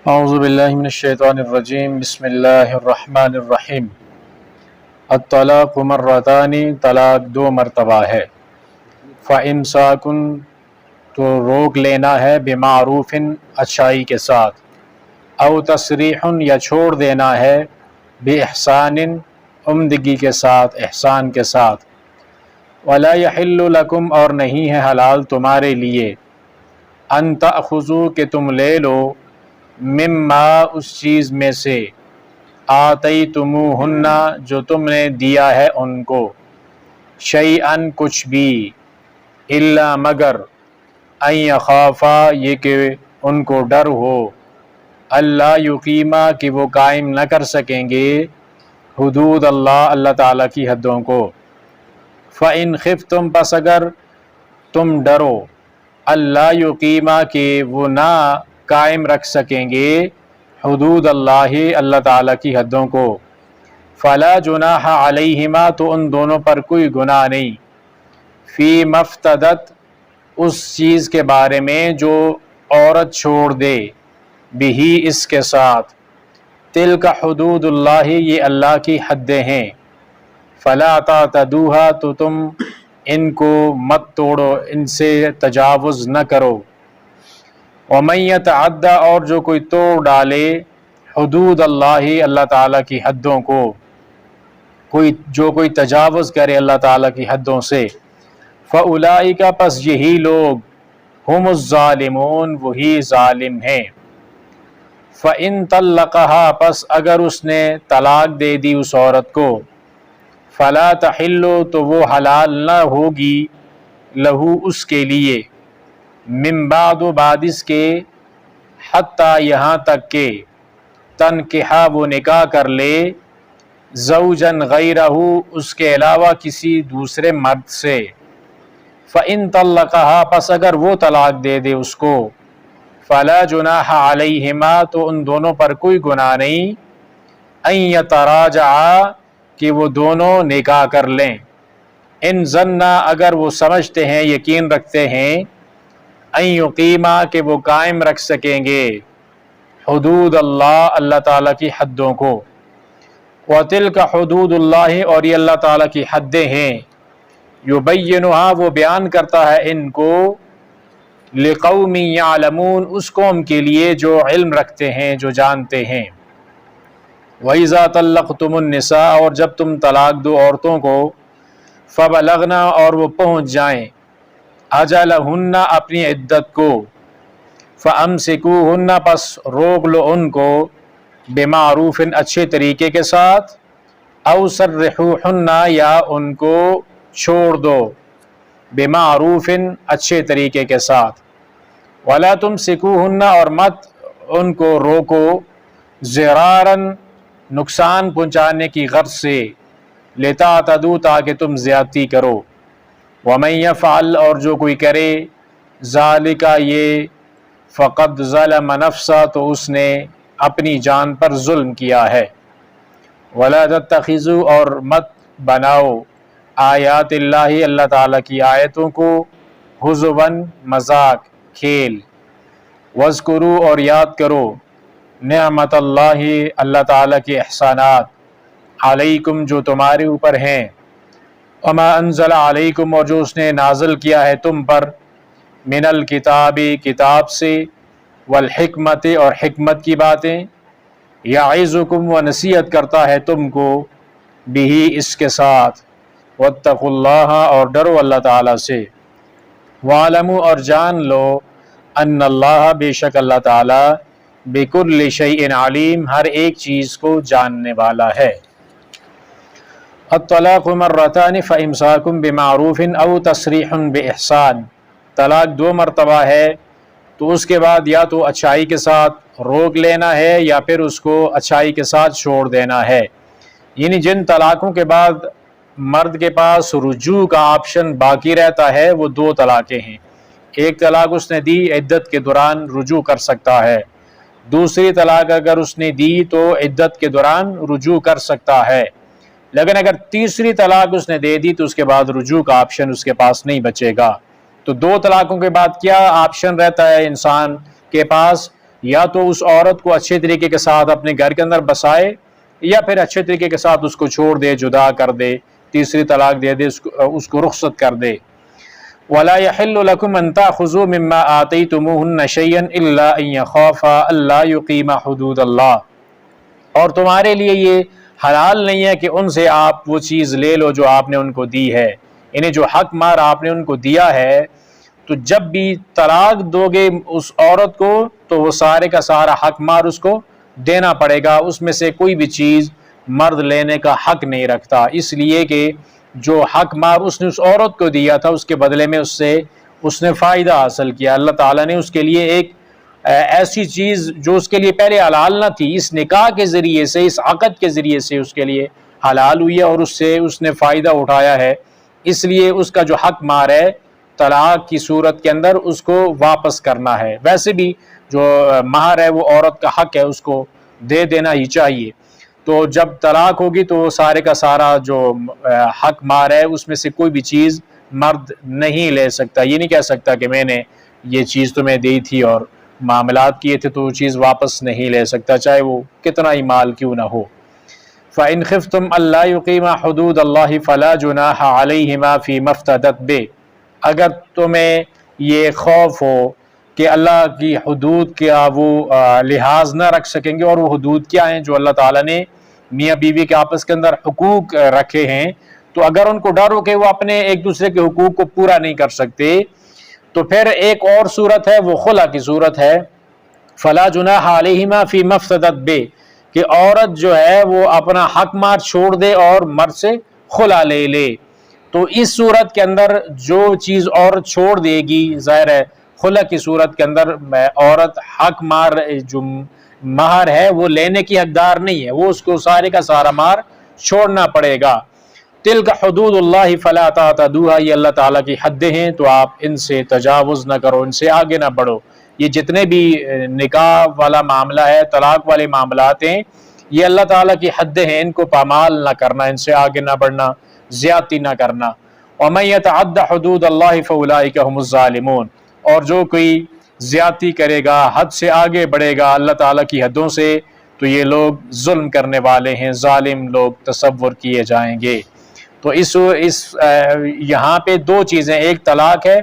اعوذ باللہ من الشیطان الرجیم بسم اللہ الرحمن الرحیم۔ الطلاق مرتان، طلاق دو مرتبہ ہے۔ فَإِمْسَاكٌ تو روک لینا ہے، بِمَعْرُوفٍ اچھائی کے ساتھ، او تسریح یا چھوڑ دینا ہے، بِإِحْسَانٍ عمدگی کے ساتھ، احسان کے ساتھ۔ وَلَا يَحِلُّ لَكُمْ اور نہیں ہے حلال تمہارے لیے، أَن تَأْخُذُوا کہ تم لے لو، مما اس چیز میں سے، آتیتموہن جو تم نے دیا ہے ان کو، شیئن کچھ بھی، الا مگر، ان یخافا یہ کہ ان کو ڈر ہو، اللہ یقیما کہ وہ قائم نہ کر سکیں گے، حدود اللہ اللہ تعالیٰ کی حدوں کو۔ فَإِنْ خِفْتُمْ پس اگر تم ڈرو، اللہ یقیما کہ وہ نہ قائم رکھ سکیں گے، حدود اللہ اللہ تعالیٰ کی حدوں کو، فلا جناح علیہما تو ان دونوں پر کوئی گناہ نہیں، فی مفتدت اس چیز کے بارے میں جو عورت چھوڑ دے، بہی اس کے ساتھ، تلک حدود اللہ یہ اللہ کی حدیں ہیں، فلا تعتدوها تو تم ان کو مت توڑو، ان سے تجاوز نہ کرو۔ وَمَن يَتَعَدَّ اور جو کوئی توڑ ڈالے، حدود اللہ اللہ تعالیٰ کی حدوں کو، جو کوئی تجاوز کرے اللہ تعالیٰ کی حدوں سے، فَأُولَئِكَ پس یہی لوگ، ہم الظالمون وہی ظالم ہیں۔ فَإِن طَلَّقَهَا پس اگر اس نے طلاق دے دی اس عورت کو، فَلَا تَحِلُّ تو وہ حلال نہ ہوگی، لہو اس کے لیے، من بعد بعد اس کے، حتیٰ یہاں تک کہ، تنکحہ وہ نکاح کر لے، زوجن غیرہ اس کے علاوہ کسی دوسرے مرد سے۔ فَإِن طَلَّقَهَا پس اگر وہ طلاق دے دے اس کو، فَلَا جُنَاحَ عَلَيْهِمَا تو ان دونوں پر کوئی گناہ نہیں، أَن يَتَرَاجَعَا کہ وہ دونوں نکاح کر لیں، ان ظنّا اگر وہ سمجھتے ہیں، یقین رکھتے ہیں، ان یقیما کہ وہ قائم رکھ سکیں گے، حدود اللہ اللہ تعالیٰ کی حدوں کو۔ وَتِلْكَ حدود اللہ اور یہ اللہ تعالیٰ کی حدیں ہیں، یبینھا وہ بیان کرتا ہے ان کو، لقوم یعلمون اس قوم کے لیے جو علم رکھتے ہیں، جو جانتے ہیں۔ وَإِذَا طَلَّقْتُمُ النِّسَاءَ اور جب تم طلاق دو عورتوں کو، فَبَلَغْنَا اور وہ پہنچ جائیں، اجلہن اپنی عدت کو، فَأَمْسِكُوهُنَّ پس روک لو ان کو، بمعروف اچھے طریقے کے ساتھ، او سرحوهن یا ان کو چھوڑ دو، بمعروف اچھے طریقے کے ساتھ، وَلَا تُمْسِكُوهُنَّ اور مت ان کو روکو، ضراراً نقصان پہنچانے کی غرض سے، لتعتدوا تاکہ تم زیادتی کرو۔ وَمَن يَفْعَلْ اور جو کوئی کرے، ذَلِكَ یہ، فَقَدْ ظَلَمَ نَفْسَهُ تو اس نے اپنی جان پر ظلم کیا ہے۔ وَلَا تَتَّخِذُوا اور مت بناؤ، آیات اللہ اللہ تعالیٰ کی آیتوں کو، ہزواً مذاق کھیل، وَاذْكُرُوا اور یاد کرو، نعمت اللہ اللہ تعالیٰ کے احسانات، علیکم جو تمہارے اوپر ہیں، وما انزل علیکم اور جو اس نے نازل کیا ہے تم پر، من الکتاب کتاب سے، والحکمت اور حکمت کی باتیں، یعظکم و نصیحت کرتا ہے تم کو، بہی اس کے ساتھ، واتقوا اللہ اور ڈرو اللہ تعالیٰ سے، وَاعْلَمُوا اور جان لو، ان اللہ بے شک اللہ تعالیٰ، بکل شیء علیم ہر ایک چیز کو جاننے والا ہے۔ الطلاق مرتان فإمساک بمعروف او تسریح بإحسان، طلاق دو مرتبہ ہے تو اس کے بعد یا تو اچھائی کے ساتھ روک لینا ہے یا پھر اس کو اچھائی کے ساتھ چھوڑ دینا ہے۔ یعنی جن طلاقوں کے بعد مرد کے پاس رجوع کا آپشن باقی رہتا ہے وہ دو طلاقیں ہیں۔ ایک طلاق اس نے دی، عدت کے دوران رجوع کر سکتا ہے، دوسری طلاق اگر اس نے دی تو عدت کے دوران رجوع کر سکتا ہے، لیکن اگر تیسری طلاق اس نے دے دی تو اس کے بعد رجوع کا آپشن اس کے پاس نہیں بچے گا۔ تو دو طلاقوں کے بعد کیا آپشن رہتا ہے انسان کے پاس؟ یا تو اس عورت کو اچھے طریقے کے ساتھ اپنے گھر کے اندر بسائے یا پھر اچھے طریقے کے ساتھ اس کو چھوڑ دے، جدا کر دے، تیسری طلاق دے دے، اس کو رخصت کر دے۔ وَلَا يَحِلُّ لَكُمْ أَن تَأْخُذُوا مِمَّا آتَيْتُمُوهُنَّ شَيْئًا إِلَّا أَن يَخَافَا أَلَّا يُقِيمَا حُدُودَ اللَّهِ، اور تمہارے لیے یہ حلال نہیں ہے کہ ان سے آپ وہ چیز لے لو جو آپ نے ان کو دی ہے، انہیں جو حق مار آپ نے ان کو دیا ہے، تو جب بھی طلاق دو گے اس عورت کو تو وہ سارے کا سارا حق مار اس کو دینا پڑے گا، اس میں سے کوئی بھی چیز مرد لینے کا حق نہیں رکھتا، اس لیے کہ جو حق مار اس نے اس عورت کو دیا تھا اس کے بدلے میں اس نے فائدہ حاصل کیا۔ اللہ تعالیٰ نے اس کے لیے ایک ایسی چیز جو اس کے لیے پہلے حلال نہ تھی، اس نکاح کے ذریعے سے، اس عقد کے ذریعے سے اس کے لیے حلال ہوئی ہے اور اس سے اس نے فائدہ اٹھایا ہے، اس لیے اس کا جو حق مار ہے طلاق کی صورت کے اندر اس کو واپس کرنا ہے۔ ویسے بھی جو مہر ہے وہ عورت کا حق ہے، اس کو دے دینا ہی چاہیے۔ تو جب طلاق ہوگی تو سارے کا سارا جو حق مار ہے اس میں سے کوئی بھی چیز مرد نہیں لے سکتا، یہ نہیں کہہ سکتا کہ میں نے یہ چیز تمہیں دی تھی اور معاملات کیے تھے تو وہ چیز واپس نہیں لے سکتا، چاہے وہ کتنا ہی مال کیوں نہ ہو۔ فَإِنْ خِفْتُمْ أَلَّا يُقِيمَا حُدُودَ اللَّهِ فَلَا جُنَاحَ عَلَيْهِمَا فِي مَا افْتَدَتْ بِهِ، اگر تمہیں یہ خوف ہو کہ اللہ کی حدود کا وہ لحاظ نہ رکھ سکیں گے، اور وہ حدود کیا ہیں جو اللہ تعالیٰ نے میاں بیوی کے آپس کے اندر حقوق رکھے ہیں، تو اگر ان کو ڈر ہو کہ وہ اپنے ایک دوسرے کے حقوق کو پورا نہیں کر سکتے تو پھر ایک اور صورت ہے، وہ خلا کی صورت ہے۔ فلا جناح علیہما فی ما افتدت بہ، کہ عورت جو ہے وہ اپنا حق مار چھوڑ دے اور مرد سے خلا لے لے، تو اس صورت کے اندر جو چیز عورت چھوڑ دے گی، ظاہر ہے خلا کی صورت کے اندر عورت حق مار جو مہر ہے وہ لینے کی حقدار نہیں ہے، وہ اس کو سارے کا سارا مار چھوڑنا پڑے گا۔ تلک حدود اللہ فلا تعتدوها، یہ اللہ تعالیٰ کی حدیں ہیں تو آپ ان سے تجاوز نہ کرو، ان سے آگے نہ بڑھو۔ یہ جتنے بھی نکاح والا معاملہ ہے، طلاق والے معاملات ہیں، یہ اللہ تعالیٰ کی حدیں ہیں، ان کو پامال نہ کرنا، ان سے آگے نہ بڑھنا، زیادتی نہ کرنا۔ وَمَن يَتَعَدَّ حُدُودَ اللَّهِ فَأُولَٰئِكَ هُمُ الظَّالِمُونَ، اور جو کوئی زیادتی کرے گا، حد سے آگے بڑھے گا اللہ تعالیٰ کی حدوں سے، تو یہ لوگ ظلم کرنے والے ہیں، ظالم لوگ تصور کیے جائیں گے۔ تو اس یہاں پہ دو چیزیں، ایک طلاق ہے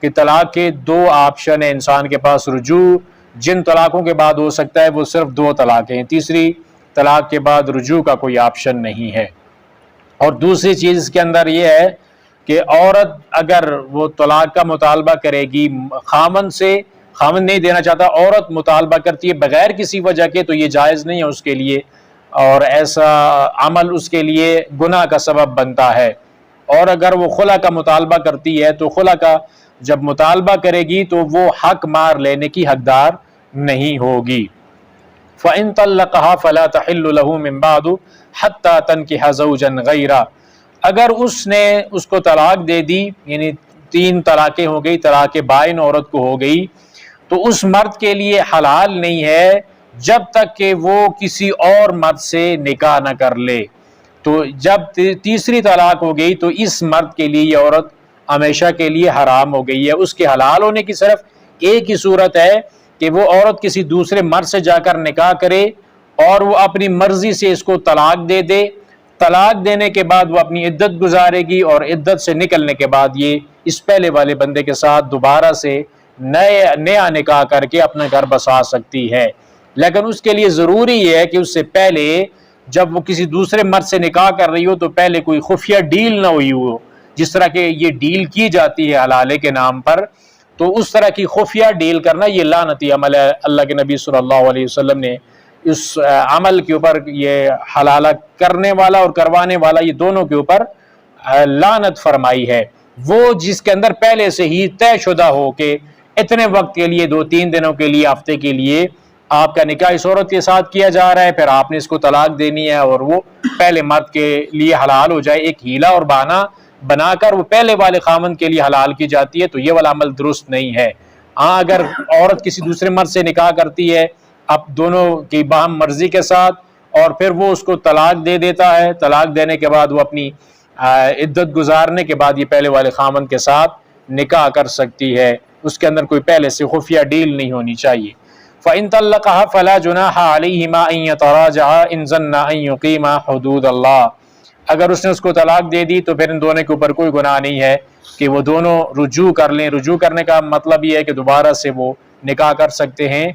کہ طلاق کے دو آپشن ہیں انسان کے پاس، رجوع جن طلاقوں کے بعد ہو سکتا ہے وہ صرف دو طلاقیں ہیں، تیسری طلاق کے بعد رجوع کا کوئی آپشن نہیں ہے۔ اور دوسری چیز اس کے اندر یہ ہے کہ عورت اگر وہ طلاق کا مطالبہ کرے گی خامن سے، خامن نہیں دینا چاہتا، عورت مطالبہ کرتی ہے بغیر کسی وجہ کے، تو یہ جائز نہیں ہے اس کے لیے، اور ایسا عمل اس کے لیے گناہ کا سبب بنتا ہے۔ اور اگر وہ خلا کا مطالبہ کرتی ہے تو خلا کا جب مطالبہ کرے گی تو وہ حق مار لینے کی حقدار نہیں ہوگی۔ فَإِن طَلَّقَهَا فَلَا تَحِلُّ لَهُ مِن بَعْدُ حَتَّى تَنكِحَ زَوْجًا غَيْرَهُ، اگر اس نے اس کو طلاق دے دی، یعنی 3 طلاقیں ہو گئی، طلاق بائن عورت کو ہو گئی، تو اس مرد کے لیے حلال نہیں ہے جب تک کہ وہ کسی اور مرد سے نکاح نہ کر لے۔ تو جب تیسری طلاق ہو گئی تو اس مرد کے لیے یہ عورت ہمیشہ کے لیے حرام ہو گئی ہے۔ اس کے حلال ہونے کی صرف ایک ہی صورت ہے کہ وہ عورت کسی دوسرے مرد سے جا کر نکاح کرے اور وہ اپنی مرضی سے اس کو طلاق دے دے، طلاق دینے کے بعد وہ اپنی عدت گزارے گی، اور عدت سے نکلنے کے بعد یہ اس پہلے والے بندے کے ساتھ دوبارہ سے نیا نکاح کر کے اپنا گھر بسا سکتی ہے۔ لیکن اس کے لیے ضروری یہ ہے کہ اس سے پہلے جب وہ کسی دوسرے مرد سے نکاح کر رہی ہو تو پہلے کوئی خفیہ ڈیل نہ ہوئی ہو، جس طرح کہ یہ ڈیل کی جاتی ہے حلالے کے نام پر، تو اس طرح کی خفیہ ڈیل کرنا یہ لعنتی عمل ہے۔ اللہ کے نبی صلی اللہ علیہ وسلم نے اس عمل کے اوپر، یہ حلالہ کرنے والا اور کروانے والا، یہ دونوں کے اوپر لعنت فرمائی ہے۔ وہ جس کے اندر پہلے سے ہی طے شدہ ہو کہ اتنے وقت کے لیے، 2-3 دنوں کے لیے، ہفتے کے لیے آپ کا نکاح اس عورت کے ساتھ کیا جا رہا ہے، پھر آپ نے اس کو طلاق دینی ہے اور وہ پہلے مرد کے لیے حلال ہو جائے، ایک ہیلا اور بہانہ بنا کر وہ پہلے والے خامن کے لیے حلال کی جاتی ہے، تو یہ والا عمل درست نہیں ہے۔ ہاں اگر عورت کسی دوسرے مرد سے نکاح کرتی ہے اب دونوں کی باہم مرضی کے ساتھ، اور پھر وہ اس کو طلاق دے دیتا ہے، طلاق دینے کے بعد وہ اپنی عدت گزارنے کے بعد یہ پہلے والے خامن کے ساتھ نکاح کر سکتی ہے، اس کے اندر کوئی پہلے سے خفیہ ڈیل نہیں ہونی چاہیے۔ فَإِن طَلَّقَهَا فَلَا جُنَاحَ عَلَيْهِمَا أَن يَتَرَاجَعَا إِن ظَنَّا أَن يُقِيمَا حُدُودَ اللَّهِ، اگر اس نے اس کو طلاق دے دی تو پھر ان دونوں کے اوپر کوئی گناہ نہیں ہے کہ وہ دونوں رجوع کر لیں۔ رجوع کرنے کا مطلب یہ ہے کہ دوبارہ سے وہ نکاح کر سکتے ہیں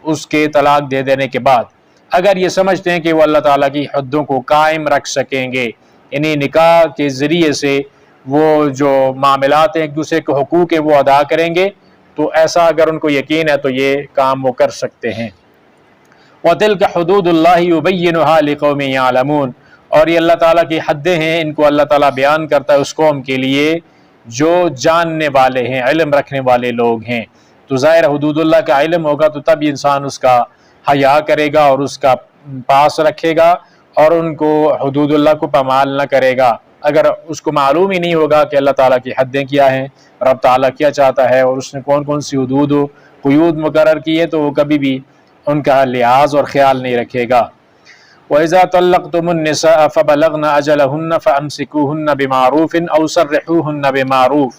اس کے طلاق دے دینے کے بعد، اگر یہ سمجھتے ہیں کہ وہ اللہ تعالیٰ کی حدوں کو قائم رکھ سکیں گے، یعنی نکاح کے ذریعے سے وہ جو معاملات ہیں ایک دوسرے کے حقوق ہیں وہ ادا کریں گے، تو ایسا اگر ان کو یقین ہے تو یہ کام وہ کر سکتے ہیں۔ وَتِلْكَ حُدُودُ اللَّهِ يُبَيِّنُهَا لِقَوْمٍ يَعْلَمُونَ، اور یہ اللہ تعالیٰ کی حدیں ہیں، ان کو اللہ تعالیٰ بیان کرتا ہے اس قوم کے لیے جو جاننے والے ہیں، علم رکھنے والے لوگ ہیں۔ تو ظاہر حدود اللہ کا علم ہوگا تو تب انسان اس کا حیا کرے گا اور اس کا پاس رکھے گا اور ان کو حدود اللہ کو پامال نہ کرے گا۔ اگر اس کو معلوم ہی نہیں ہوگا کہ اللہ تعالیٰ کی حدیں کیا ہیں، رب تعالیٰ کیا چاہتا ہے اور اس نے کون کون سی حدود و قیود مقرر کی ہے، تو وہ کبھی بھی ان کا لحاظ اور خیال نہیں رکھے گا۔ وَإِذَا طَلَّقْتُمُ النِّسَاءَ فَبَلَغْنَ أَجَلَهُنَّ فَأَمْسِكُوهُنَّ بِمَعْرُوفٍ أَوْ سَرِّحُوهُنَّ بِمَعْرُوفٍ،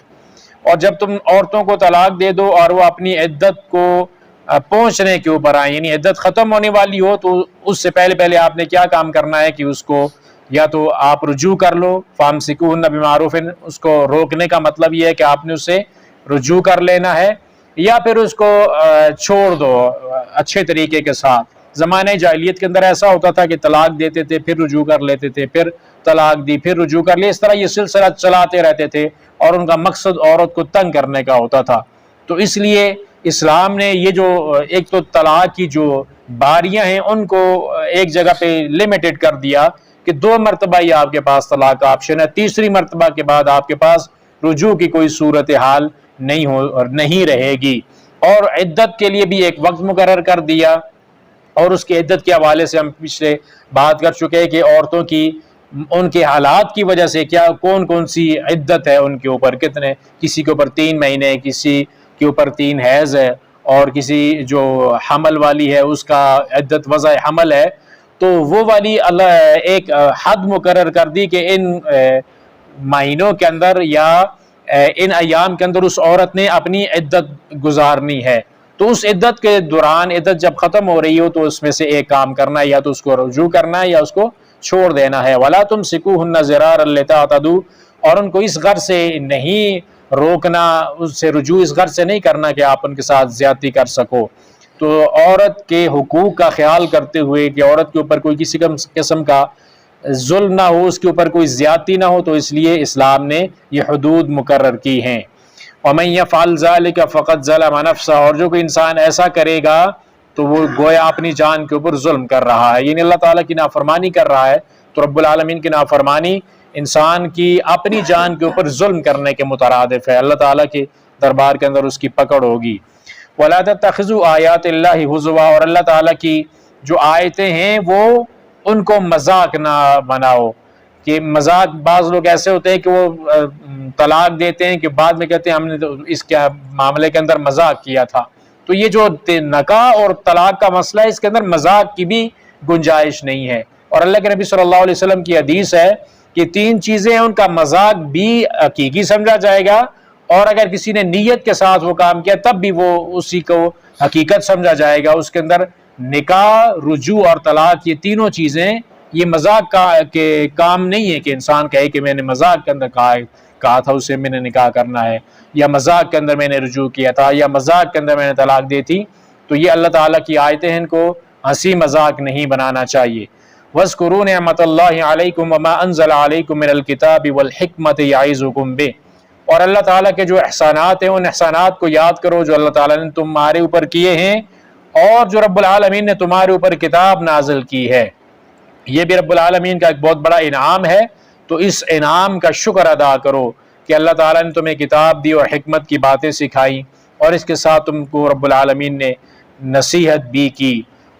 اور جب تم عورتوں کو طلاق دے دو اور وہ اپنی عدت کو پہنچنے کے اوپر آئیں، یعنی عدت ختم ہونے والی ہو، تو اس سے پہلے آپ نے کیا کام کرنا ہے کہ اس کو یا تو آپ رجوع کر لو، فَأَمْسِكُوهُنَّ بِمَعْرُوفٍ، اس کو روکنے کا مطلب یہ ہے کہ آپ نے اسے رجوع کر لینا ہے، یا پھر اس کو چھوڑ دو اچھے طریقے کے ساتھ۔ زمانہ جاہلیت کے اندر ایسا ہوتا تھا کہ طلاق دیتے تھے، پھر رجوع کر لیتے تھے، پھر طلاق دی، پھر رجوع کر لیا، اس طرح یہ سلسلہ چلاتے رہتے تھے اور ان کا مقصد عورت کو تنگ کرنے کا ہوتا تھا۔ تو اس لیے اسلام نے یہ جو ایک تو طلاق کی جو باریاں ہیں ان کو ایک جگہ پہ لیمیٹڈ کر دیا کہ 2 مرتبہ ہی آپ کے پاس طلاق کا آپشن ہے، تیسری مرتبہ کے بعد آپ کے پاس رجوع کی کوئی صورتحال نہیں رہے گی، اور عدت کے لیے بھی ایک وقت مقرر کر دیا۔ اور اس کی عدت کے حوالے سے ہم پچھلے بات کر چکے ہیں کہ عورتوں کی ان کے حالات کی وجہ سے کیا کون سی عدت ہے ان کے اوپر، کتنے، کسی کے اوپر 3 مہینے، کسی کے اوپر 3 حیض ہے، اور کسی جو حمل والی ہے اس کا عدت وضع حمل ہے، تو وہ والی اللہ ایک حد مقرر کر دی کہ ان مہینوں کے اندر یا ان ایام کے اندر اس عورت نے اپنی عدت گزارنی ہے۔ تو اس عدت کے دوران عدت جب ختم ہو رہی ہو تو اس میں سے ایک کام کرنا ہے، یا تو اس کو رجوع کرنا ہے یا اس کو چھوڑ دینا ہے۔ وَلَا تُمْسِكُوهُنَّ ضِرَارًا لِتَعْتَدُوا، اور ان کو اس غرض سے نہیں روکنا، اس سے رجوع اس غرض سے نہیں کرنا کہ آپ ان کے ساتھ زیادتی کر سکو۔ تو عورت کے حقوق کا خیال کرتے ہوئے کہ عورت کے اوپر کوئی کسی قسم کا ظلم نہ ہو، اس کے اوپر کوئی زیادتی نہ ہو، تو اس لیے اسلام نے یہ حدود مقرر کی ہیں۔ وَمَن يَفْعَلْ ذَلِكَ فَقَدْ ظَلَمَ نَفْسَهُ، اور جو کوئی انسان ایسا کرے گا تو وہ گویا اپنی جان کے اوپر ظلم کر رہا ہے، یعنی اللہ تعالیٰ کی نافرمانی کر رہا ہے۔ تو رب العالمین کی نافرمانی انسان کی اپنی جان کے اوپر ظلم کرنے کے مترادف ہے، اللہ تعالیٰ کے دربار کے اندر اس کی پکڑ ہوگی۔ وَلَا تَتَّخِذُوا آیَاتِ اللَّهِ هُزُوًا، اور اللہ تعالیٰ کی جو آیتیں ہیں وہ ان کو مذاق نہ بناؤ، کہ مذاق، بعض لوگ ایسے ہوتے ہیں کہ وہ طلاق دیتے ہیں کہ بعد میں کہتے ہیں ہم نے تو اس کے معاملے کے اندر مذاق کیا تھا۔ تو یہ جو نکاح اور طلاق کا مسئلہ ہے اس کے اندر مذاق کی بھی گنجائش نہیں ہے، اور اللہ کے نبی صلی اللہ علیہ وسلم کی حدیث ہے کہ 3 چیزیں ان کا مذاق بھی حقیقی سمجھا جائے گا، اور اگر کسی نے نیت کے ساتھ وہ کام کیا تب بھی وہ اسی کو حقیقت سمجھا جائے گا۔ اس کے اندر نکاح، رجوع اور طلاق، یہ تینوں چیزیں یہ مذاق کے کام نہیں ہے کہ انسان کہے کہ میں نے مذاق کے اندر کہا تھا اسے میں نے نکاح کرنا ہے، یا مذاق کے اندر میں نے رجوع کیا تھا، یا مذاق کے اندر میں نے طلاق دی تھی۔ تو یہ اللہ تعالیٰ کی آیتیں ہیں، ان کو ہنسی مذاق نہیں بنانا چاہیے۔ وَاذْكُرُوا نِعْمَتَ اللَّهِ عَلَيْكُمْ وَمَا أَنزَلَ عَلَيْكُمْ مِنَ الْكِتَابِ وَالْحِكْمَةِ يَعِظُكُمْ بِهِ، اور اللہ تعالیٰ کے جو احسانات ہیں ان احسانات کو یاد کرو جو اللہ تعالیٰ نے تمہارے اوپر کیے ہیں، اور جو رب العالمین نے تمہارے اوپر کتاب نازل کی ہے۔ یہ بھی رب العالمین کا ایک بہت بڑا انعام ہے، تو اس انعام کا شکر ادا کرو کہ اللہ تعالیٰ نے تمہیں کتاب دی اور حکمت کی باتیں سکھائی، اور اس کے ساتھ تم کو رب العالمین نے نصیحت بھی کی۔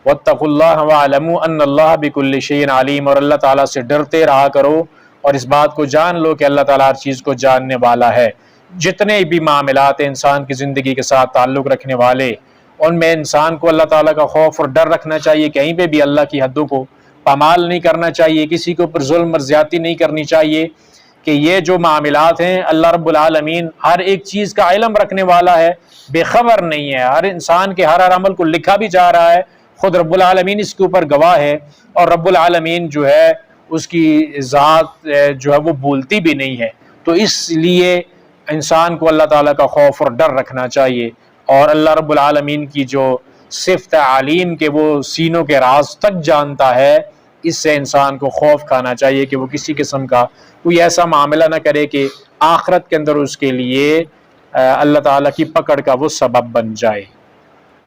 وَاتَّقُوا اللَّهَ وَاعْلَمُوا أَنَّ اللَّهَ بِكُلِّ شَيْءٍ عَلِيمٌ، اور اللہ تعالیٰ سے ڈرتے رہا کرو اور اس بات کو جان لو کہ اللہ تعالیٰ ہر چیز کو جاننے والا ہے۔ جتنے بھی معاملات ہیں انسان کی زندگی کے ساتھ تعلق رکھنے والے، ان میں انسان کو اللہ تعالیٰ کا خوف اور ڈر رکھنا چاہیے، کہیں پہ بھی اللہ کی حدوں کو پامال نہیں کرنا چاہیے، کسی کے اوپر ظلم اور زیادتی نہیں کرنی چاہیے، کہ یہ جو معاملات ہیں اللہ رب العالمین ہر ایک چیز کا علم رکھنے والا ہے، بے خبر نہیں ہے، ہر انسان کے ہر عمل کو لکھا بھی جا رہا ہے، خود رب العالمین اس کے اوپر گواہ ہے، اور رب العالمین جو ہے اس کی ذات جو ہے وہ بولتی بھی نہیں ہے۔ تو اس لیے انسان کو اللہ تعالیٰ کا خوف اور ڈر رکھنا چاہیے، اور اللہ رب العالمین کی جو صفت علیم کے وہ سینوں کے راز تک جانتا ہے، اس سے انسان کو خوف کھانا چاہیے کہ وہ کسی قسم کا کوئی ایسا معاملہ نہ کرے کہ آخرت کے اندر اس کے لیے اللہ تعالیٰ کی پکڑ کا وہ سبب بن جائے۔